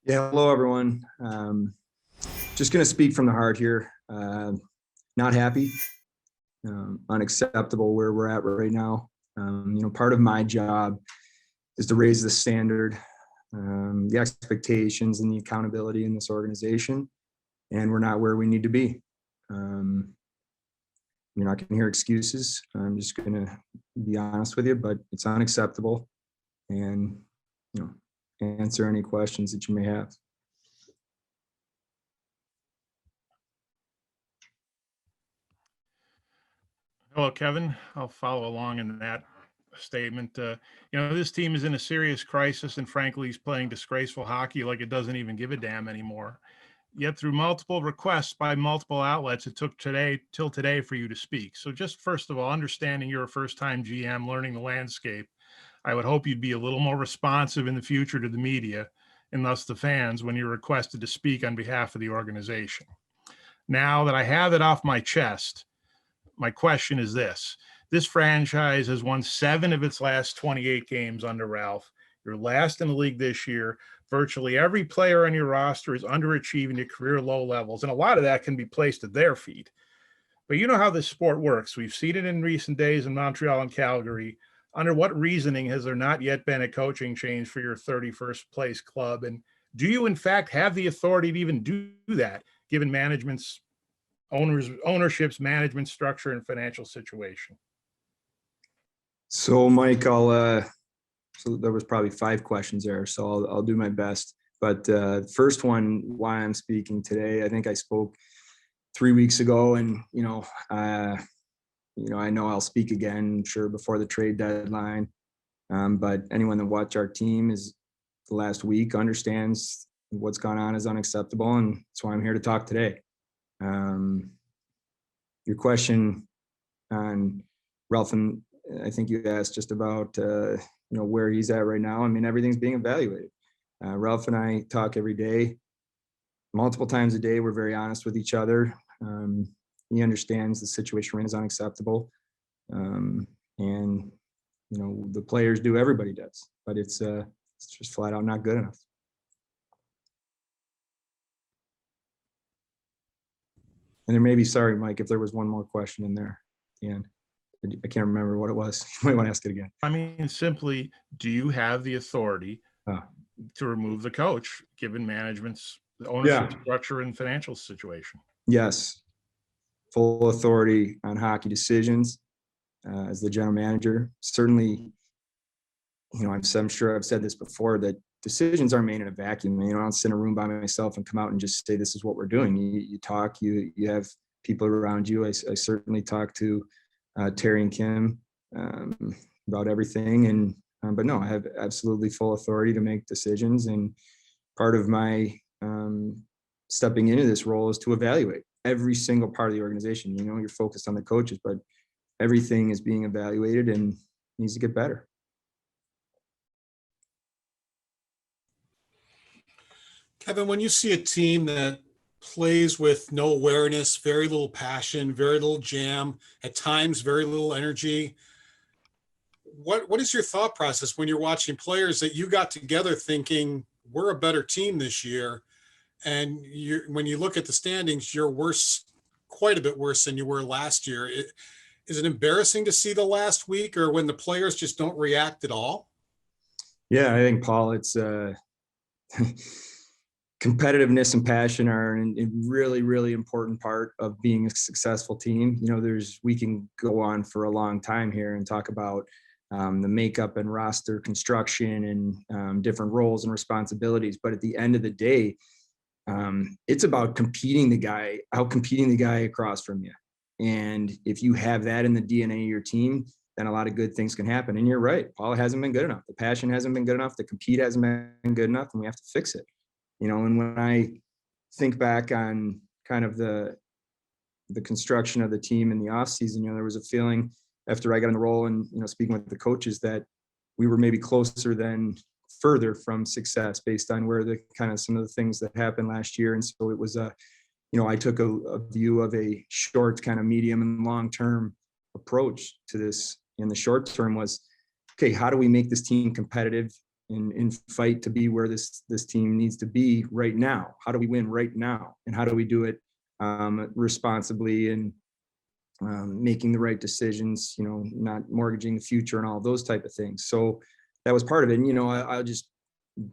Yeah, hello everyone. Just going to speak from the heart here. Not happy, unacceptable where we're at right now. Part of my job is to raise the standard, the expectations, and the accountability in this organization, and we're not where we need to be. You're not going to hear excuses. I'm just going to be honest with you, but it's unacceptable, and answer any questions that you may have. Hello, Kevin. I'll follow along in that statement. This team is in a serious crisis, and frankly, he's playing disgraceful hockey like it doesn't even give a damn anymore. Yet through multiple requests by multiple outlets, it took till today for you to speak. So just first of all, understanding you're a first-time GM, learning the landscape, I would hope you'd be a little more responsive in the future to the media and thus the fans when you're requested to speak on behalf of the organization. Now that I have it off my chest, my question is this. This franchise has won 7 of its last 28 games under Ralph. You're last in the league this year. Virtually every player on your roster is underachieving at career low levels, and a lot of that can be placed at their feet. But you know how this sport works. We've seen it in recent days in Montreal and Calgary. Under what reasoning has there not yet been a coaching change for your 31st place club? And do you, in fact, have the authority to even do that, given ownership's management structure and financial situation? So, Mike, so there was probably 5 questions there, so I'll do my best. But first one, why I'm speaking today, I think I spoke 3 weeks ago, and I know I'll speak again, I'm sure, before the trade deadline. But anyone that watched our team is the last week understands what's gone on is unacceptable, and that's why I'm here to talk today. Your question on Ralph, and I think you asked just about where he's at right now. I mean, everything's being evaluated. Ralph and I talk every day, multiple times a day. We're very honest with each other. He understands the situation we're in is unacceptable, and the players do. Everybody does, but it's just flat out not good enough. And there may be, sorry, Mike, if there was one more question in there at the end. I can't remember what it was. You might want to ask it again. I mean, simply, do you have the authority to remove the coach, given management's ownership structure and financial situation? Yes. Full authority on hockey decisions as the general manager. Certainly, I'm sure I've said this before, that decisions aren't made in a vacuum. I don't sit in a room by myself and come out and just say, this is what we're doing. You talk, you have people around you. I certainly talk to Terry and Kim about everything. But no, I have absolutely full authority to make decisions. And part of my stepping into this role is to evaluate every single part of the organization. You're focused on the coaches, but everything is being evaluated and needs to get better. Kevin, when you see a team that plays with no awareness, very little passion, very little jam, at times very little energy, what is your thought process when you're watching players that you got together thinking we're a better team this year, and when you look at the standings, you're worse, quite a bit worse than you were last year? Is it embarrassing to see the last week, or when the players just don't react at all? Yeah, I think, Paul, it's competitiveness and passion are a really, really important part of being a successful team. We can go on for a long time here and talk about the makeup and roster construction and different roles and responsibilities. But at the end of the day, it's about outcompeting the guy across from you. And if you have that in the DNA of your team, then a lot of good things can happen. And you're right, Paul, it hasn't been good enough. The passion hasn't been good enough. The compete hasn't been good enough, and we have to fix it. And when I think back on kind of the construction of the team in the off season, there was a feeling after I got in the role and, speaking with the coaches, that we were maybe closer than further from success based on where the kind of some of the things that happened last year. And so it was I took a view of a short, kind of medium and long-term approach to this. In the short term was, okay, how do we make this team competitive and fight to be where this team needs to be right now. How do we win right now? And how do we do it responsibly and making the right decisions, not mortgaging the future and all those type of things. So that was part of it. And, I'll just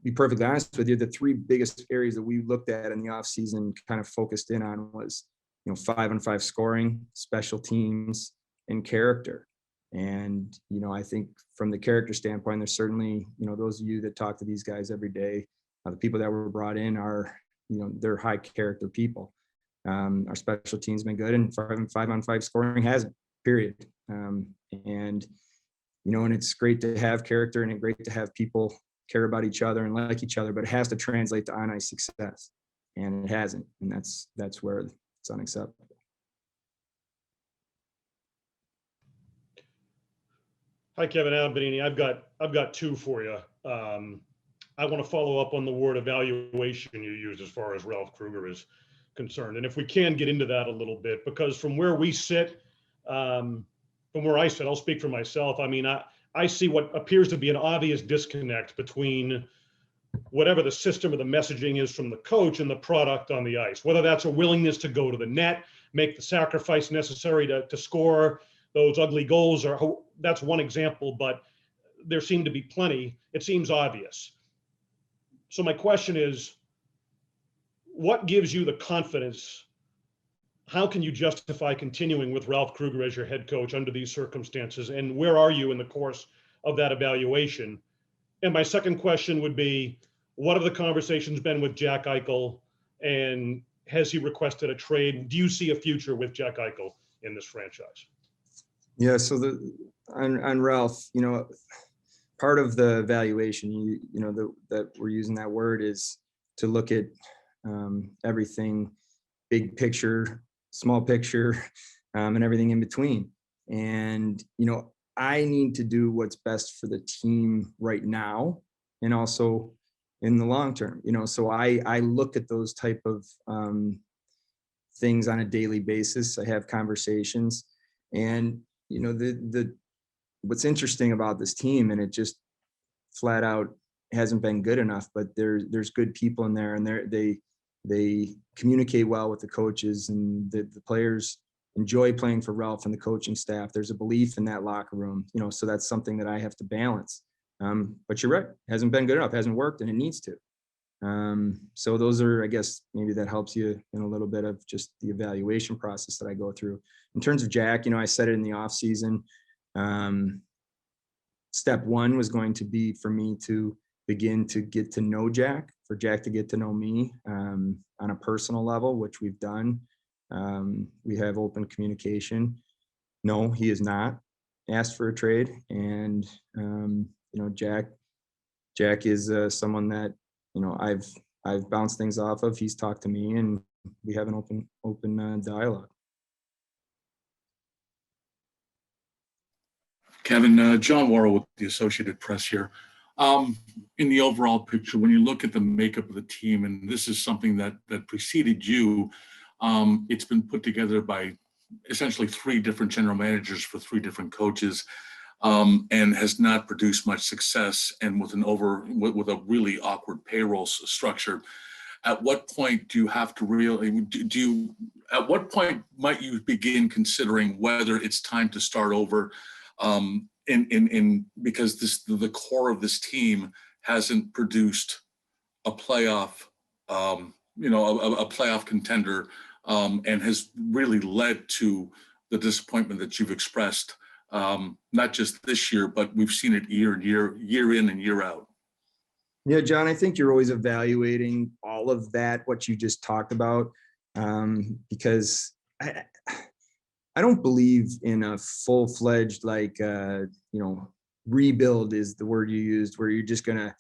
be perfectly honest with you. The three biggest areas that we looked at in the off season kind of focused in on was, 5-on-5 scoring, special teams, and character. And, I think from the character standpoint, there's certainly, those of you that talk to these guys every day, the people that were brought in are, they're high character people. Our special team's been good, and 5-on-5 scoring hasn't, period. And it's great to have character and it's great to have people care about each other and like each other, but it has to translate to on-ice success, and it hasn't. And that's where it's unacceptable. Hi, Kevyn. Adam Benini. I've got two for you. I want to follow up on the word evaluation you used as far as Ralph Krueger is concerned. And if we can get into that a little bit, because from where we sit, from where I sit, I'll speak for myself. I mean, I see what appears to be an obvious disconnect between whatever the system or the messaging is from the coach and the product on the ice, whether that's a willingness to go to the net, make the sacrifice necessary to score those ugly goals, or that's one example, but there seem to be plenty. It seems obvious. So my question is, what gives you the confidence? How can you justify continuing with Ralph Krueger as your head coach under these circumstances? And where are you in the course of that evaluation? And my second question would be, what have the conversations been with Jack Eichel, and has he requested a trade? Do you see a future with Jack Eichel in this franchise? Yeah. So on Ralph, part of the evaluation, that we're using that word is to look at everything, big picture, small picture, and everything in between. And, I need to do what's best for the team right now, and also in the long term, so I look at those type of things on a daily basis. I have conversations, and, what's interesting about this team, and it just flat out hasn't been good enough, but there's good people in there, and they communicate well with the coaches, and the players enjoy playing for Ralph and the coaching staff. There's a belief in that locker room, so that's something that I have to balance. But you're right, it hasn't been good enough, it hasn't worked, and it needs to. So those are, I guess, maybe that helps you in a little bit of just the evaluation process that I go through. In terms of Jack, I said it in the off season. Step one was going to be for me to begin to get to know Jack, for Jack to get to know me on a personal level, which we've done. We have open communication. No, he has not asked for a trade. And, Jack is someone that, I've bounced things off of. He's talked to me, and we have an open dialogue. Kevyn, John Worrell with the Associated Press here. In the overall picture, when you look at the makeup of the team, and this is something that preceded you, it's been put together by essentially three different general managers for three different coaches, and has not produced much success, and with a really awkward payroll structure. At what point do you have to really at what point might you begin considering whether it's time to start over? Because the core of this team hasn't produced a playoff, a playoff contender, and has really led to the disappointment that you've expressed, not just this year, but we've seen it year in and year out. Yeah, John, I think you're always evaluating all of that, what you just talked about, because I don't believe in a full-fledged, rebuild is the word you used, where you're just going to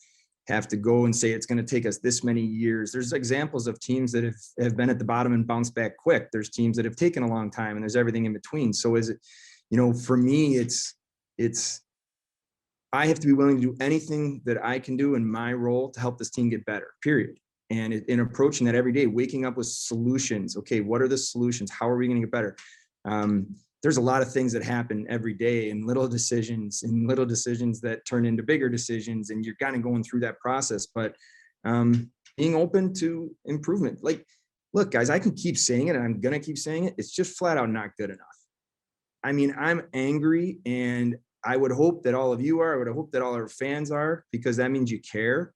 have to go and say it's going to take us this many years. There's examples of teams that have been at the bottom and bounced back quick. There's teams that have taken a long time, and there's everything in between. So is it, for me, it's I have to be willing to do anything that I can do in my role to help this team get better, period. And in approaching that every day, waking up with solutions. Okay, what are the solutions? How are we going to get better? there's a lot of things that happen every day, and little decisions that turn into bigger decisions, and you're kind of going through that process. But being open to improvement. Like, look, guys, I can keep saying it, and I'm going to keep saying it. It's just flat out not good enough. I mean, I'm angry, and I would hope that all of you are. I would hope that all our fans are, because that means you care.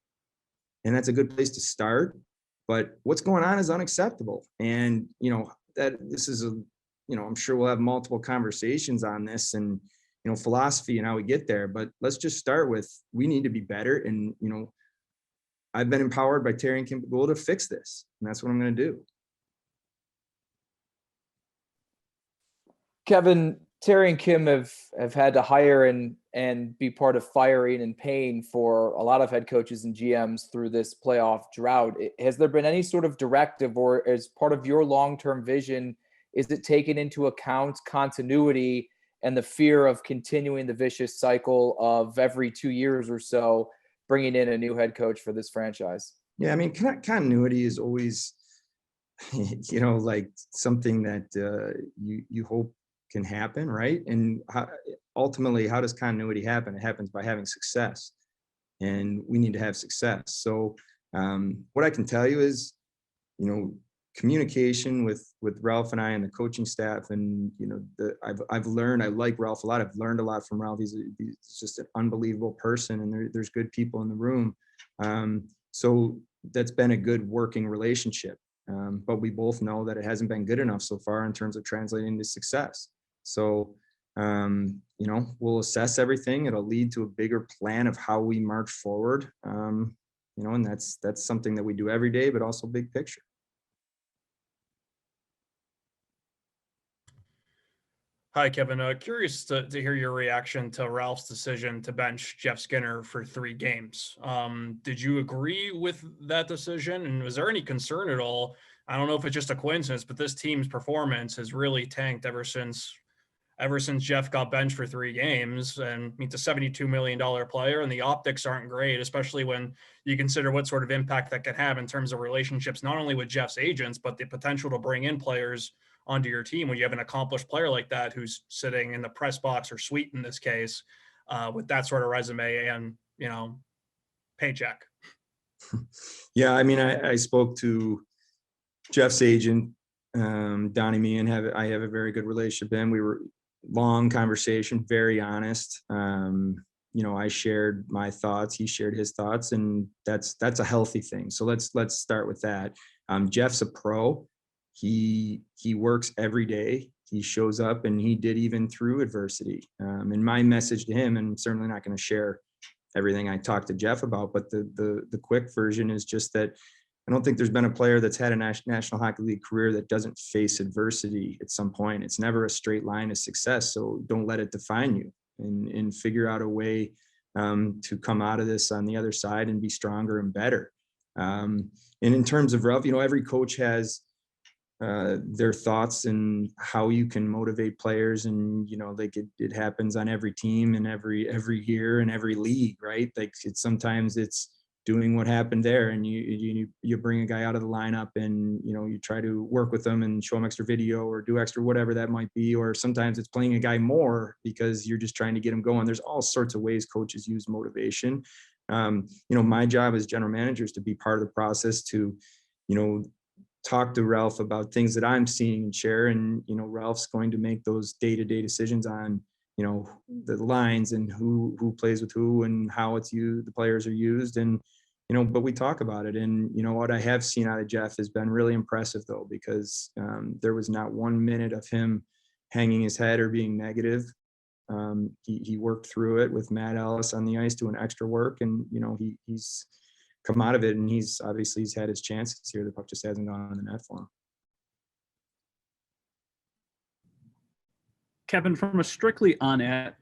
And that's a good place to start. But what's going on is unacceptable. And, that this is I'm sure we'll have multiple conversations on this and, philosophy and how we get there. But let's just start with, we need to be better. And, I've been empowered by Terry and Kim to fix this. And that's what I'm going to do. Kevin, Terry and Kim have had to hire and be part of firing and paying for a lot of head coaches and GMs through this playoff drought. Has there been any sort of directive, or as part of your long-term vision, is it taken into account continuity and the fear of continuing the vicious cycle of every 2 years or so bringing in a new head coach for this franchise? Yeah, I mean, continuity is always, like something that you hope can happen, right? And ultimately, how does continuity happen? It happens by having success, and we need to have success. So what I can tell you is, communication with Ralph and I and the coaching staff, and I've learned, I like Ralph a lot. I've learned a lot from Ralph. He's just an unbelievable person, and there's good people in the room. So that's been a good working relationship. But we both know that it hasn't been good enough so far in terms of translating to success. So, we'll assess everything. It'll lead to a bigger plan of how we march forward. And that's something that we do every day, but also big picture. Hi, Kevin. Curious to hear your reaction to Ralph's decision to bench Jeff Skinner for 3 games. Did you agree with that decision? And was there any concern at all? I don't know if it's just a coincidence, but this team's performance has really tanked ever since Jeff got benched for 3 games. And he's a $72 million player, and the optics aren't great, especially when you consider what sort of impact that could have in terms of relationships, not only with Jeff's agents, but the potential to bring in players onto your team when you have an accomplished player like that who's sitting in the press box or suite in this case, with that sort of resume and paycheck. Yeah, I mean, I spoke to Jeff's agent, Donnie Meehan. I have a very good relationship with him. We were long conversation, very honest. I shared my thoughts, he shared his thoughts, and that's a healthy thing. So let's start with that. Jeff's a pro. He works every day. He shows up, and he did even through adversity. And my message to him, and I'm certainly not going to share everything I talked to Jeff about, but the quick version is just that I don't think there's been a player that's had a National Hockey League career that doesn't face adversity at some point. It's never a straight line of success. So don't let it define you, and figure out a way to come out of this on the other side and be stronger and better. And in terms of Ralph, every coach has their thoughts and how you can motivate players, and it happens on every team and every year and every league, right? Like sometimes it's doing what happened there, and you bring a guy out of the lineup, and you try to work with them and show them extra video or do extra whatever that might be, or sometimes it's playing a guy more because you're just trying to get him going. There's all sorts of ways coaches use motivation. My job as general manager is to be part of the process, to talk to Ralph about things that I'm seeing and share. And, Ralph's going to make those day-to-day decisions on, the lines and who plays with who and how the players are used. And, but we talk about it. And, what I have seen out of Jeff has been really impressive though, because there was not 1 minute of him hanging his head or being negative. He worked through it with Matt Ellis on the ice doing extra work, and, he's come out of it, and he's had his chances here. The puck just hasn't gone on the net for him. Kevin, from a strictly on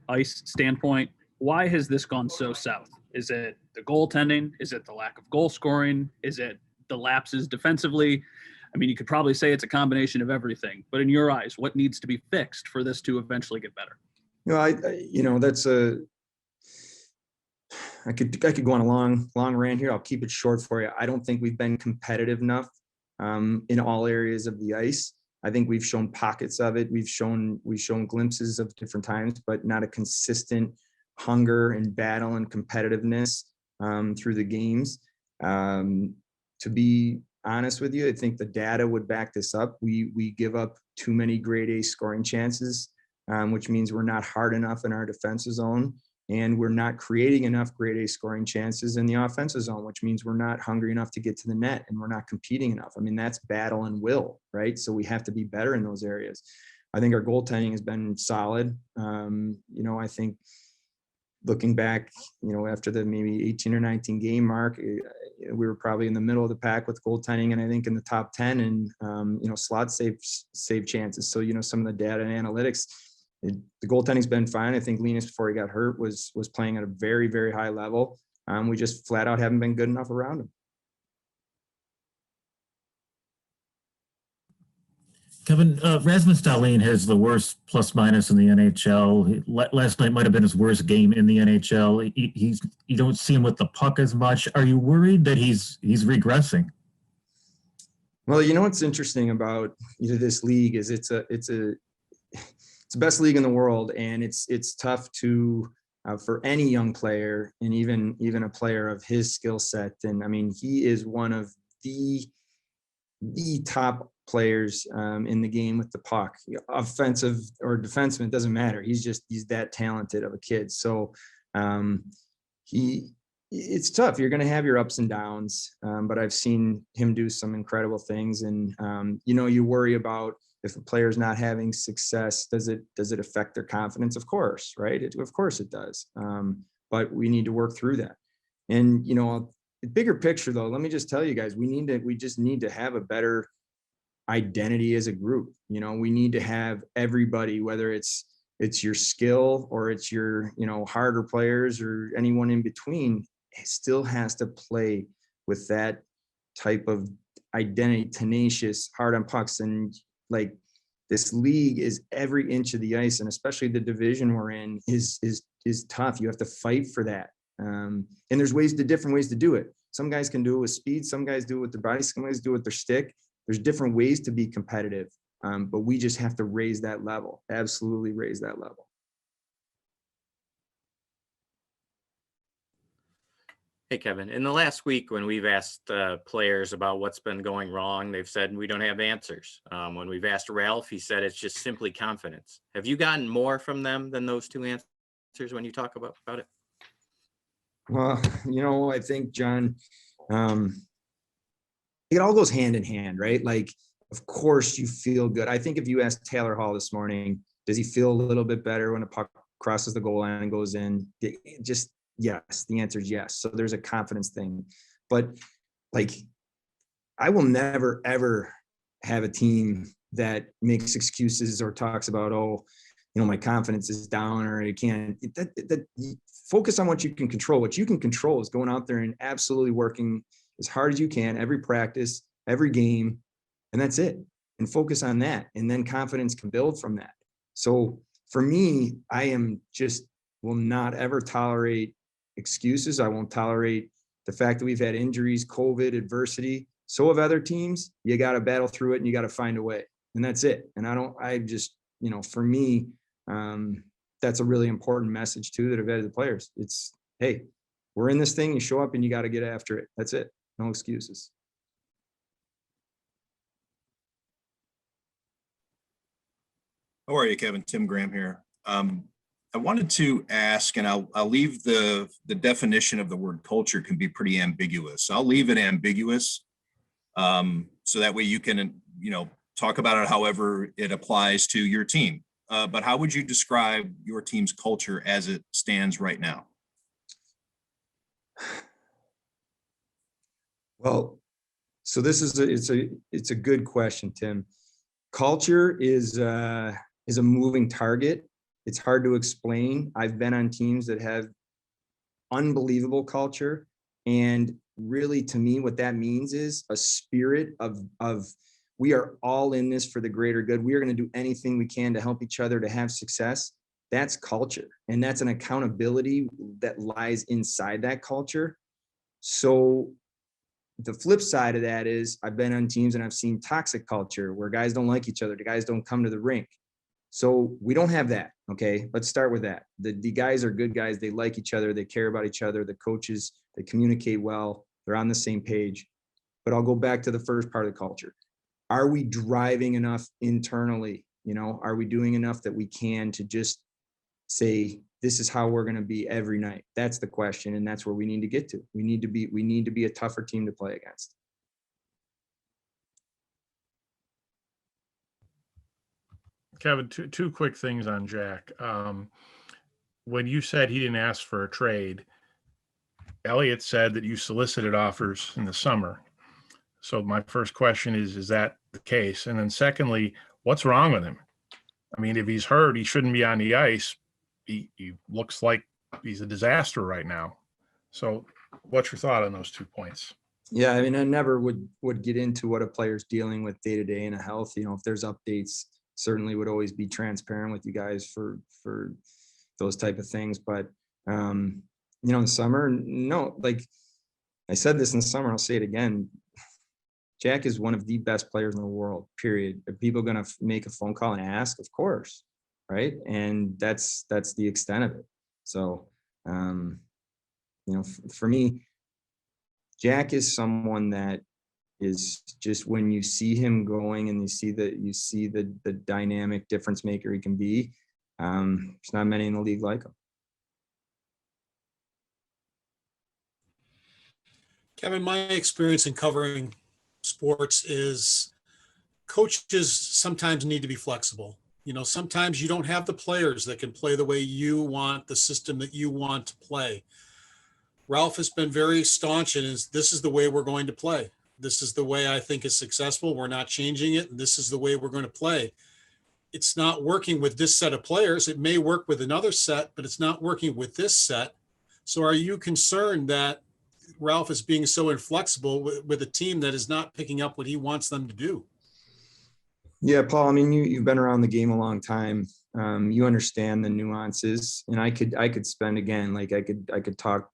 ice standpoint, why has this gone so south? Is it the goaltending? Is it the lack of goal scoring? Is it the lapses defensively? I mean, you could probably say it's a combination of everything, but in your eyes, what needs to be fixed for this to eventually get better? I could go on a long rant here. I'll keep it short for you. I don't think we've been competitive enough in all areas of the ice. I think we've shown pockets of it. We've shown glimpses of different times, but not a consistent hunger and battle and competitiveness through the games. To be honest with you, I think the data would back this up. We give up too many grade A scoring chances, which means we're not hard enough in our defensive zone, and we're not creating enough grade A scoring chances in the offensive zone, which means we're not hungry enough to get to the net, and we're not competing enough. I mean, that's battle and will, right? So we have to be better in those areas. I think our goaltending has been solid. I think looking back, after the maybe 18 or 19 game mark, we were probably in the middle of the pack with goaltending, and I think in the top 10 and, slot save chances. So, some of the data and analytics, the goaltending's been fine. I think Linus, before he got hurt, was playing at a very, very high level. We just flat out haven't been good enough around him. Kevin, Rasmus Dahlin has the worst plus minus in the NHL. Last night might have been his worst game in the NHL. You don't see him with the puck as much. Are you worried that he's regressing? Well, what's interesting about this league is it's the best league in the world, and it's tough to for any young player, and even a player of his skill set. And I mean, he is one of the top players in the game with the puck, offensive or defenseman, it doesn't matter. He's that talented of a kid. So it's tough. You're going to have your ups and downs, but I've seen him do some incredible things. And you worry about if a player's not having success, does it affect their confidence? Of course, right? Of course it does. But we need to work through that. And the bigger picture, though, let me just tell you guys, we just need to have a better identity as a group. We need to have everybody, whether it's your skill or it's your harder players or anyone in between, it still has to play with that type of identity, tenacious, hard on pucks. And like, this league is every inch of the ice, and especially the division we're in is tough. You have to fight for that. And there's different ways to do it. Some guys can do it with speed. Some guys do it with their body. Some guys do it with their stick. There's different ways to be competitive, but we just have to raise that level. Absolutely raise that level. Hey, Kevin, in the last week, when we've asked players about what's been going wrong, they've said we don't have answers. When we've asked Ralph, he said it's just simply confidence. Have you gotten more from them than those two answers when you talk about it? Well, I think, John, it all goes hand in hand, right? Like, of course you feel good. I think if you asked Taylor Hall this morning, does he feel a little bit better when a puck crosses the goal line and goes in? Just yes. The answer is yes. So there's a confidence thing. But like, I will never, ever have a team that makes excuses or talks about, my confidence is down or I can't. Focus on what you can control. What you can control is going out there and absolutely working as hard as you can, every practice, every game, and that's it. And focus on that. And then confidence can build from that. So for me, will not ever tolerate excuses. I won't tolerate the fact that we've had injuries, COVID, adversity. So have other teams. You got to battle through it and you got to find a way. And that's it. And for me, that's a really important message too that I've had to the players. It's, hey, we're in this thing. You show up and you got to get after it. That's it. No excuses. How are you, Kevin? Tim Graham here. I wanted to ask, and I'll leave the definition of the word culture can be pretty ambiguous. I'll leave it ambiguous so that way you can, talk about it however it applies to your team. But how would you describe your team's culture as it stands right now? Well, so this is it's a good question, Tim. Culture is a moving target. It's hard to explain. I've been on teams that have unbelievable culture, and really, to me, what that means is a spirit of we are all in this for the greater good. We are going to do anything we can to help each other to have success. That's culture, and that's an accountability that lies inside that culture. So the flip side of that is I've been on teams and I've seen toxic culture where guys don't like each other. The guys don't come to the rink. So we don't have that. Okay. Let's start with that. The guys are good guys. They like each other. They care about each other. The coaches, they communicate well. They're on the same page. But I'll go back to the first part of the culture. Are we driving enough internally? You know, are we doing enough that we can to just say, this is how we're going to be every night? That's the question. And that's where we need to get to. We need to be a tougher team to play against. Kevin, two quick things on Jack. When you said he didn't ask for a trade, Elliot said that you solicited offers in the summer. So my first question is that the case? And then secondly, what's wrong with him? I mean, if he's hurt, he shouldn't be on the ice. He looks like he's a disaster right now. So what's your thought on those 2 points? Yeah, I mean, I never would get into what a player's dealing with day to day in a health. You know, if there's updates, certainly would always be transparent with you guys for those type of things. But you know, in the summer, no, like I said this in the summer, I'll say it again. Jack is one of the best players in the world, period. Are people going to make a phone call and ask? Of course. Right. And that's the extent of it. So, you know, for me, Jack is someone that is just, when you see him going and you see the dynamic difference maker he can be, there's not many in the league like him. Kevin, my experience in covering sports is coaches sometimes need to be flexible. You know, sometimes you don't have the players that can play the way you want, the system that you want to play. Ralph has been very staunch and this is the way we're going to play. This is the way I think is successful. We're not changing it. And this is the way we're going to play. It's not working with this set of players. It may work with another set, but it's not working with this set. So are you concerned that Ralph is being so inflexible with a team that is not picking up what he wants them to do? Yeah, Paul, I mean, you've been around the game a long time. You understand the nuances, and I could spend, again, like I could talk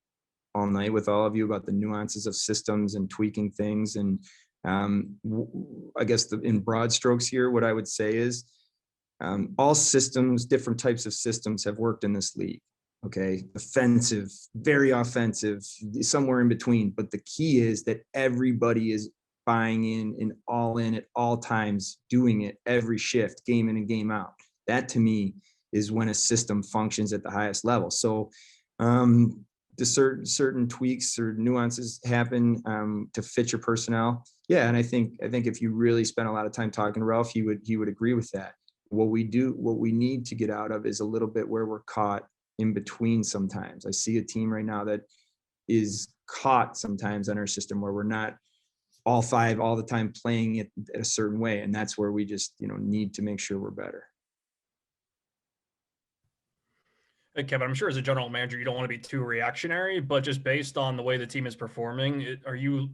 all night with all of you about the nuances of systems and tweaking things. And I guess in broad strokes here, what I would say is all systems, different types of systems have worked in this league. Okay. Offensive, very offensive, somewhere in between. But the key is that everybody is buying in and all in at all times, doing it every shift, game in and game out. That to me is when a system functions at the highest level. So the certain tweaks or nuances happen to fit your personnel. Yeah. And I think if you really spend a lot of time talking to Ralph, he would agree with that. What we need to get out of is a little bit where we're caught in between sometimes. I see a team right now that is caught sometimes in our system where we're not all five all the time playing it a certain way. And that's where we just, need to make sure we're better. Hey, Kevin, I'm sure as a general manager, you don't want to be too reactionary, but just based on the way the team is performing,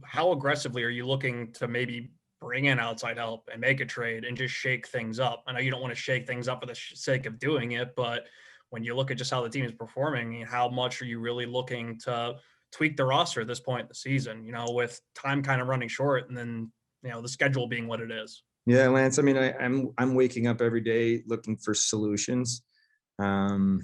how aggressively are you looking to maybe bring in outside help and make a trade and just shake things up? I know you don't want to shake things up for the sake of doing it, but when you look at just how the team is performing, how much are you really looking to tweak the roster at this point in the season, with time kind of running short and then, the schedule being what it is? Yeah, Lance, I mean, I'm waking up every day looking for solutions. And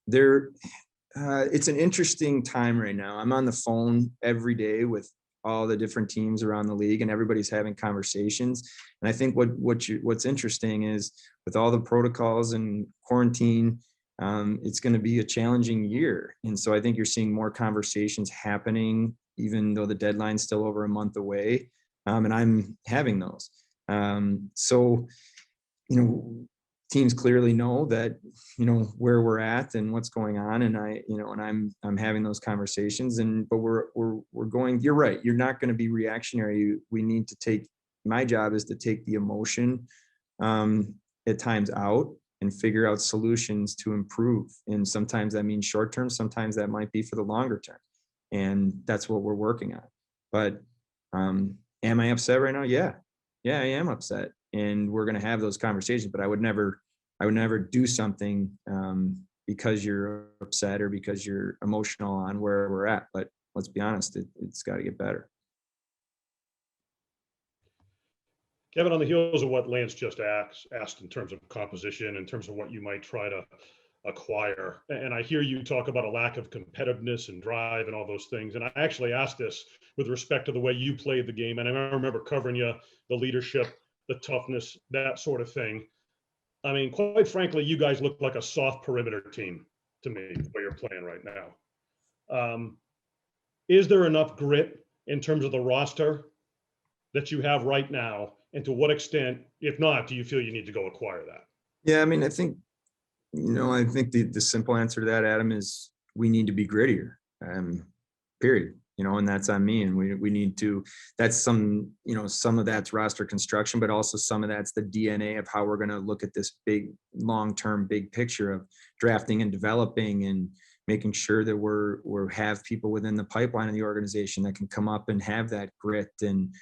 it's an interesting time right now. I'm on the phone every day with all the different teams around the league, and everybody's having conversations. And I think what's interesting is with all the protocols and quarantine, it's going to be a challenging year. And so I think you're seeing more conversations happening, even though the deadline's still over a month away. And I'm having those. So, teams clearly know that, where we're at and what's going on. And I'm having those conversations, but we're going, you're right. You're not going to be reactionary. We need to my job is to take the emotion at times out and figure out solutions to improve. And sometimes that means short term. Sometimes that might be for the longer term. And that's what we're working on. But am I upset right now? Yeah, I am upset. And we're going to have those conversations, but I would never do something because you're upset or because you're emotional on where we're at. But let's be honest, it's got to get better. Kevin, on the heels of what Lance just asked in terms of composition, in terms of what you might try to acquire, and I hear you talk about a lack of competitiveness and drive and all those things, and I actually asked this with respect to the way you played the game, and I remember covering you, the leadership, the toughness, that sort of thing. I mean, quite frankly, you guys look like a soft perimeter team to me, the way you're playing right now. Is there enough grit in terms of the roster that you have right now? And to what extent, if not, do you feel you need to go acquire that? Yeah, I mean, I think the simple answer to that, Adam, is we need to be grittier, period. And that's on me. And we need to, that's some of that's roster construction, but also some of that's the DNA of how we're going to look at this big, long-term, big picture of drafting and developing and making sure that we're have people within the pipeline of the organization that can come up and have that grit. And,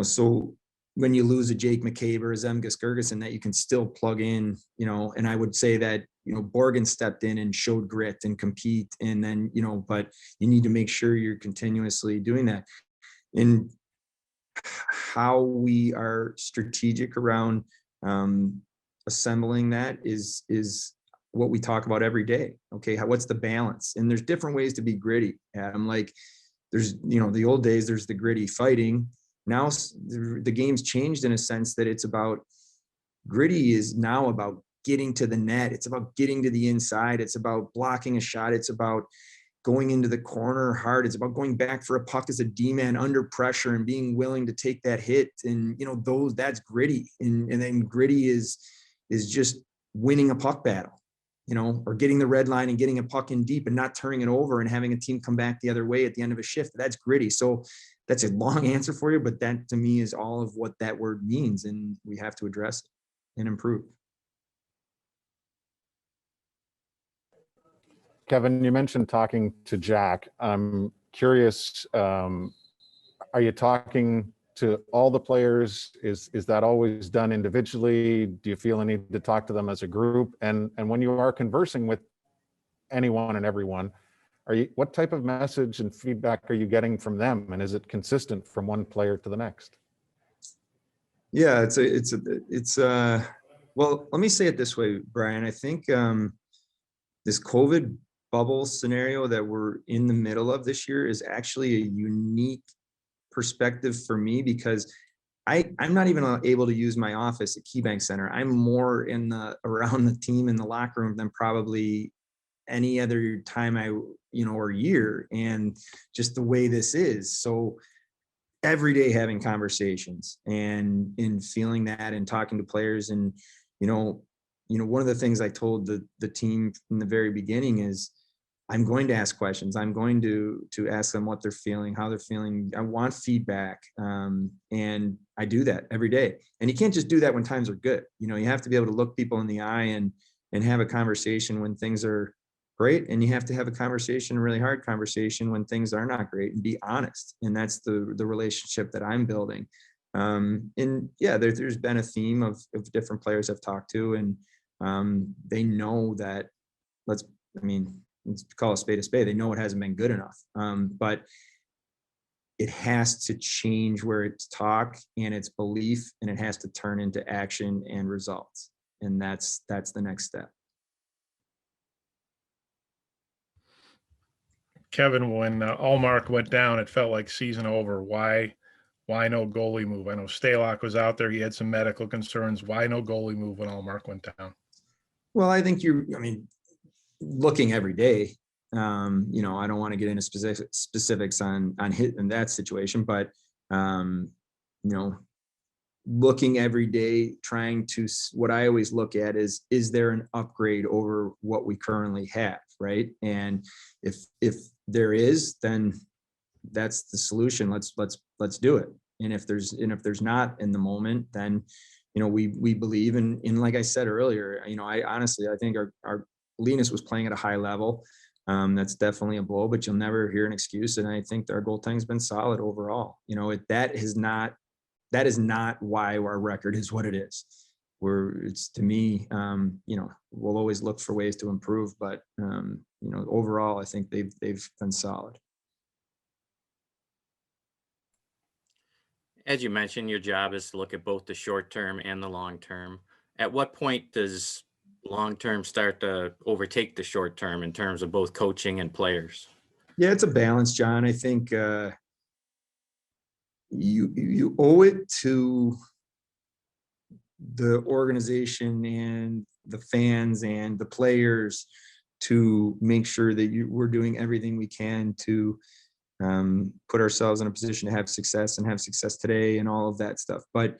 so when you lose a Jake McCabe or a Zemgus Girgensson, that you can still plug in, and I would say that, Borgen stepped in and showed grit and compete. And then, but you need to make sure you're continuously doing that. And how we are strategic around assembling that is what we talk about every day. Okay. What's the balance? And there's different ways to be gritty, Adam. Like there's, the old days, there's the gritty fighting. Now the game's changed in a sense that it's about gritty is now about getting to the net. It's about getting to the inside. It's about blocking a shot. It's about going into the corner hard. It's about going back for a puck as a D-man under pressure and being willing to take that hit. And, that's gritty. And then gritty is just winning a puck battle, or getting the red line and getting a puck in deep and not turning it over and having a team come back the other way at the end of a shift. That's gritty. So that's a long answer for you, but that to me is all of what that word means. And we have to address it and improve. Kevin, you mentioned talking to Jack. I'm curious, are you talking to all the players? Is that always done individually? Do you feel a need to talk to them as a group? And when you are conversing with anyone and everyone, what type of message and feedback are you getting from them? And is it consistent from one player to the next? Yeah, well, let me say it this way, Brian. I think this COVID bubble scenario that we're in the middle of this year is actually a unique perspective for me, because I'm not even able to use my office at KeyBank Center. I'm more around the team in the locker room than probably any other time or year. And just the way this is. So every day having conversations and in feeling that and talking to players. And, one of the things I told the team from the very beginning is I'm going to ask questions. I'm going to ask them what they're feeling, how they're feeling. I want feedback. And I do that every day. And you can't just do that when times are good. You have to be able to look people in the eye and have a conversation when things are great. And you have to have a conversation, a really hard conversation when things are not great, and be honest. And that's the relationship that I'm building. And yeah, there's been a theme of different players I've talked to, and they know that let's call a spade a spade. They know it hasn't been good enough. But it has to change where it's talk and it's belief, and it has to turn into action and results. And that's the next step. Kevin, when Allmark went down, it felt like season over. Why no goalie move? I know Stalock was out there. He had some medical concerns. Why no goalie move when Allmark went down? Well, I think looking every day, I don't want to get into specifics on hit in that situation, but, looking every day, trying to, what I always look at is there an upgrade over what we currently have? Right. And if there is, then that's the solution. Let's do it. And if there's not in the moment, then, we believe in, like I said earlier, I honestly, I think our Linus was playing at a high level. That's definitely a blow, but you'll never hear an excuse. And I think our goaltending's been solid overall. That is not why our record is what it is. It's to me, we'll always look for ways to improve, but overall, I think they've been solid. As you mentioned, your job is to look at both the short term and the long term. At what point does long term start to overtake the short term in terms of both coaching and players? Yeah, it's a balance, John. I think you owe it to the organization and the fans and the players to make sure that we're doing everything we can to put ourselves in a position to have success and have success today and all of that stuff. But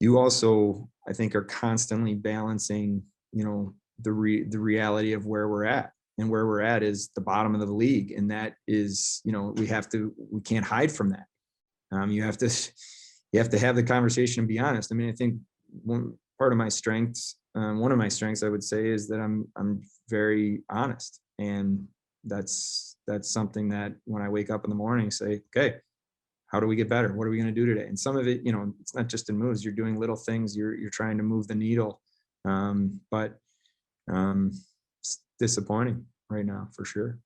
you also, I think, are constantly balancing, the reality of where we're at, and where we're at is the bottom of the league. And that is, we can't hide from that. You have to have the conversation and be honest. I mean, I think one of my strengths, I would say, is that I'm very honest, and that's something that when I wake up in the morning, say, okay, how do we get better? What are we going to do today? And some of it, it's not just in moves. You're doing little things. You're trying to move the needle, but it's disappointing right now for sure.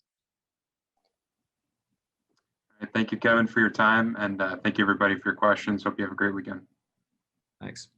Thank you, Kevin, for your time, and thank you everybody for your questions. Hope you have a great weekend. Thanks.